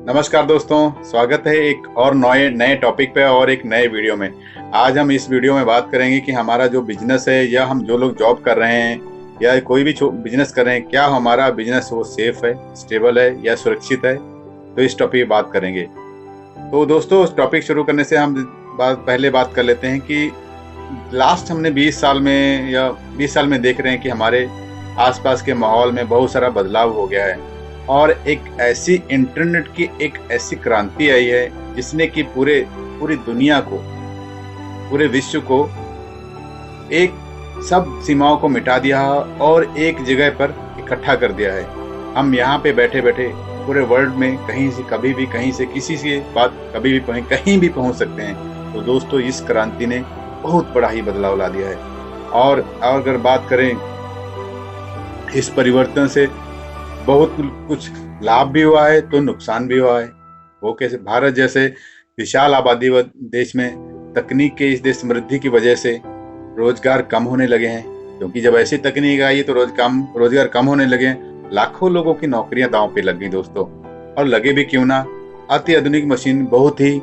नमस्कार दोस्तों, स्वागत है एक और नए नए टॉपिक पे और एक नए वीडियो में। आज हम इस वीडियो में बात करेंगे कि हमारा जो बिजनेस है या हम जो लोग जॉब कर रहे हैं या कोई भी बिजनेस कर रहे हैं, क्या हमारा बिजनेस वो सेफ है, स्टेबल है या सुरक्षित है। तो इस टॉपिक पे बात करेंगे। तो दोस्तों, उस टॉपिक शुरू करने से हम पहले बात कर लेते हैं कि लास्ट हमने 20 साल में देख रहे हैं कि हमारे आसपास के माहौल में बहुत सारा बदलाव हो गया है और एक ऐसी इंटरनेट की एक ऐसी क्रांति आई है जिसने कि पूरी दुनिया को, पूरे विश्व को एक सब सीमाओं को मिटा दिया और एक जगह पर इकट्ठा कर दिया है। हम यहाँ पे बैठे बैठे पूरे वर्ल्ड में कहीं से कभी भी, कहीं से किसी से बात कभी भी कहीं भी पहुँच सकते हैं। तो दोस्तों, इस क्रांति ने बहुत बड़ा ही बदलाव ला दिया है। और अगर बात करें इस परिवर्तन से बहुत कुछ लाभ भी हुआ है तो नुकसान भी हुआ है। वो कैसे? भारत जैसे विशाल आबादी व देश में तकनीक के इस समृद्धि की वजह से रोजगार कम होने लगे हैं, क्योंकि जब ऐसी तकनीक आई तो रोजगार कम होने लगे। लाखों लोगों की नौकरियां दांव पे लग गई दोस्तों। और लगे भी क्यों ना, अति आधुनिक मशीन बहुत ही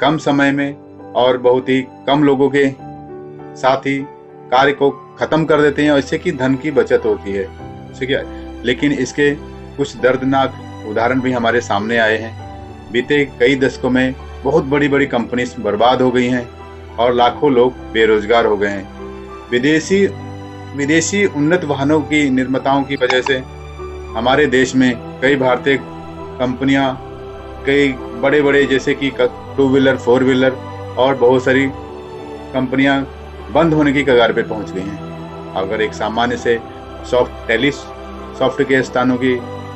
कम समय में और बहुत ही कम लोगों के साथ ही कार्य को खत्म कर देते हैं और इससे कि धन की बचत होती है। ठीक है, लेकिन इसके कुछ दर्दनाक उदाहरण भी हमारे सामने आए हैं। बीते कई दशकों में बहुत बड़ी बड़ी कंपनी बर्बाद हो गई हैं और लाखों लोग बेरोजगार हो गए हैं। विदेशी उन्नत वाहनों की निर्माताओं की वजह से हमारे देश में कई भारतीय कंपनियां, कई बड़े बड़े जैसे कि 2 व्हीलर 4 व्हीलर और बहुत सारी कंपनियां बंद होने की कगार पर पहुंच गई हैं। अगर एक सामान्य से सॉफ्ट के स्थानों की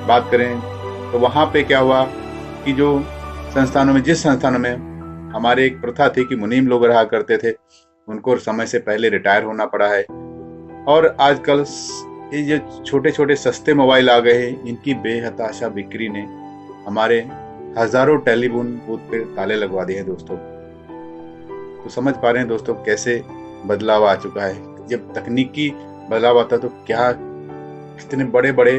बात करें तो वहाँ पे क्या हुआ कि जिस संस्थानों में हमारे एक प्रथा थी कि मुनीम लोग रहा करते थे, उनको समय से पहले रिटायर होना पड़ा है। और आजकल ये जो छोटे छोटे सस्ते मोबाइल आ गए हैं, इनकी बेहताशा बिक्री ने हमारे हजारों टेलीफोन बूथ पे ताले लगवा दिए हैं दोस्तों। तो समझ पा रहे हैं दोस्तों कैसे बदलाव आ चुका है। जब तकनीकी बदलाव आता तो क्या कितने बड़े बड़े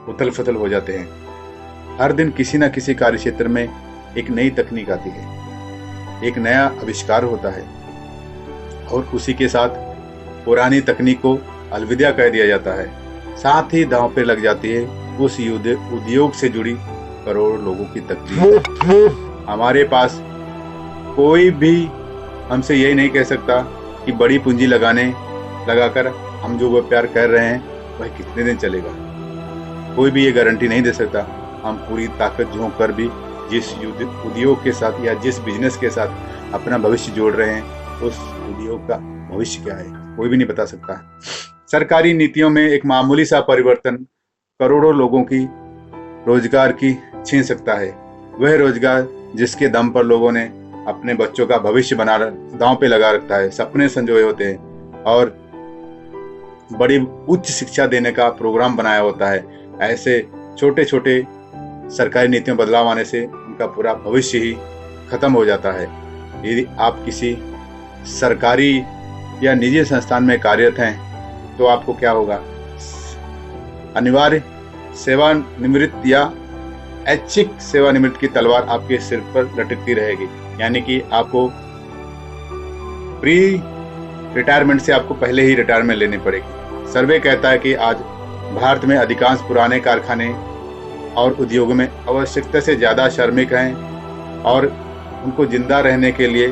उथल फुथल हो जाते हैं। हर दिन किसी न किसी कार्य क्षेत्र में एक नई तकनीक आती है, एक नया आविष्कार होता है और उसी के साथ पुरानी तकनीक को अलविदा कह दिया जाता है। साथ ही दांव पे लग जाती है उस उद्योग से जुड़ी करोड़ों लोगों की तकलीफ। हमारे पास कोई भी हमसे यही नहीं कह सकता कि बड़ी पूंजी लगाकर हम जो व्यापार कर रहे हैं वह कितने दिन चलेगा। कोई भी ये गारंटी नहीं दे सकता। हम पूरी ताकत झोंक कर भी जिस उद्योग के साथ या जिस बिजनेस के साथ अपना भविष्य जोड़ रहे हैं, उस उद्योग का भविष्य क्या है कोई भी नहीं बता सकता। सरकारी नीतियों में एक मामूली सा परिवर्तन करोड़ों लोगों की रोजगार की छीन सकता है। वह रोजगार जिसके दम पर लोगों ने अपने बच्चों का भविष्य दांव पे लगा रखा है, सपने संजोए होते हैं और बड़ी उच्च शिक्षा देने का प्रोग्राम बनाया होता है। ऐसे छोटे छोटे सरकारी नीतियों में बदलाव आने से उनका पूरा भविष्य ही खत्म हो जाता है। यदि आप किसी सरकारी या निजी संस्थान में कार्यरत हैं तो आपको क्या होगा? अनिवार्य सेवानिवृत्त या ऐच्छिक सेवानिवृत्त की तलवार आपके सिर पर लटकती रहेगी। यानी कि आपको प्री रिटायरमेंट से आपको पहले ही रिटायरमेंट लेनी पड़ेगी। सर्वे कहता है कि आज भारत में अधिकांश पुराने कारखाने और उद्योगों में आवश्यकता से ज़्यादा श्रमिक हैं और उनको जिंदा रहने के लिए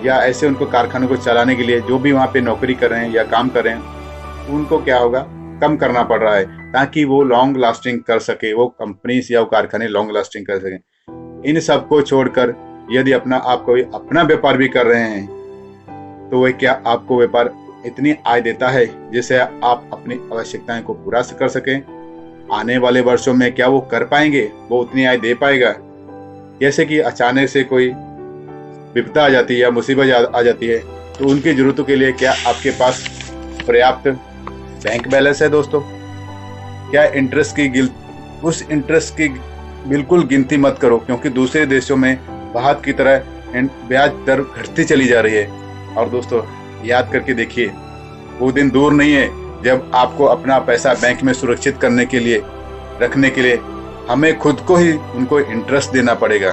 या ऐसे उनको कारखानों को चलाने के लिए जो भी वहाँ पे नौकरी कर रहे हैं या काम कर रहे हैं, उनको क्या होगा, कम करना पड़ रहा है ताकि वो लॉन्ग लास्टिंग कर सके, वो कंपनीज या वो कारखाने लॉन्ग लास्टिंग कर सकें। इन सब को छोड़कर यदि आप कोई अपना व्यापार भी कर रहे हैं तो वह क्या आपको व्यापार इतनी आय देता है जिससे आप अपनी आवश्यकताएं को पूरा कर सकें? आने वाले वर्षों में क्या वो कर पाएंगे? वो उतनी आय दे पाएगा? जैसे कि अचानक से कोई विपदा आ जाती है या मुसीबत आ जाती है तो उनकी जरूरतों के लिए क्या आपके पास पर्याप्त बैंक बैलेंस है दोस्तों? क्या उस इंटरेस्ट की बिल्कुल गिनती मत करो, क्योंकि दूसरे देशों में भारत की तरह ब्याज दर घटती चली जा रही है। और दोस्तों, याद करके देखिए, वो दिन दूर नहीं है जब आपको अपना पैसा बैंक में सुरक्षित रखने के लिए हमें खुद को ही उनको इंटरेस्ट देना पड़ेगा।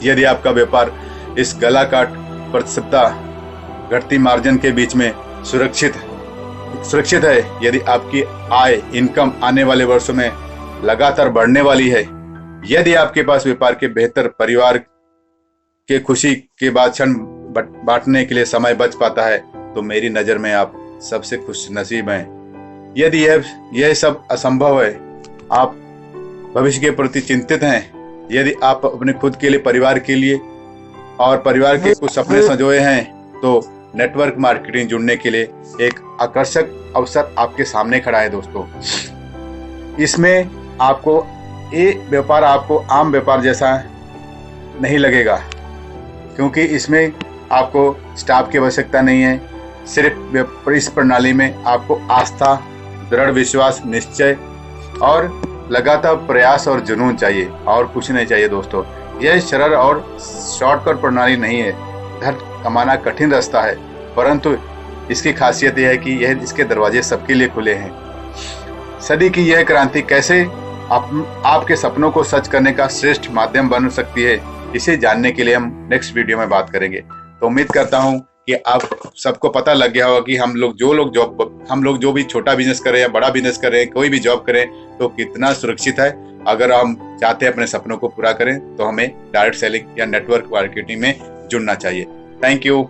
यदि आपका व्यापार इस गला काट प्रतिस्पर्धा घटती मार्जिन के बीच में सुरक्षित है, यदि आपकी आय इनकम आने वाले वर्षों में लगातार बढ़ने वाली है, यदि आपके पास व्यापार के बेहतर परिवार के खुशी के बाद क्षण बांटने के लिए समय बच पाता है, तो मेरी नजर में आप सबसे खुश नसीब हैं। यदि यह सब असंभव है, आप भविष्य के प्रति चिंतित हैं, यदि आप अपने खुद के लिए, परिवार के लिए और परिवार के कुछ सपने संजोए हैं, तो नेटवर्क मार्केटिंग जुड़ने के लिए एक आकर्षक अवसर आपके सामने खड़ा है दोस्तों। इसमें आपको व्यापार आपको आम व्यापार जैसा नहीं लगेगा, क्योंकि इसमें आपको स्टाफ की आवश्यकता नहीं है। सिर्फ इस प्रणाली में आपको आस्था, दृढ़ विश्वास, निश्चय और लगातार प्रयास और जुनून चाहिए, और कुछ नहीं चाहिए दोस्तों। यह सरल और शॉर्टकट प्रणाली नहीं है। धन कमाना कठिन रास्ता है, परंतु इसकी खासियत यह है कि इसके दरवाजे सबके लिए खुले हैं। सदी की यह क्रांति कैसे आपके सपनों को सच करने का श्रेष्ठ माध्यम बन सकती है, इसे जानने के लिए हम नेक्स्ट वीडियो में बात करेंगे। तो उम्मीद करता हूं कि आप सबको पता लग गया होगा कि हम लोग जो भी छोटा बिजनेस करें या बड़ा बिजनेस करें, कोई भी जॉब करें, तो कितना सुरक्षित है। अगर हम चाहते हैं अपने सपनों को पूरा करें, तो हमें डायरेक्ट सेलिंग या नेटवर्क मार्केटिंग में जुड़ना चाहिए। Thank you.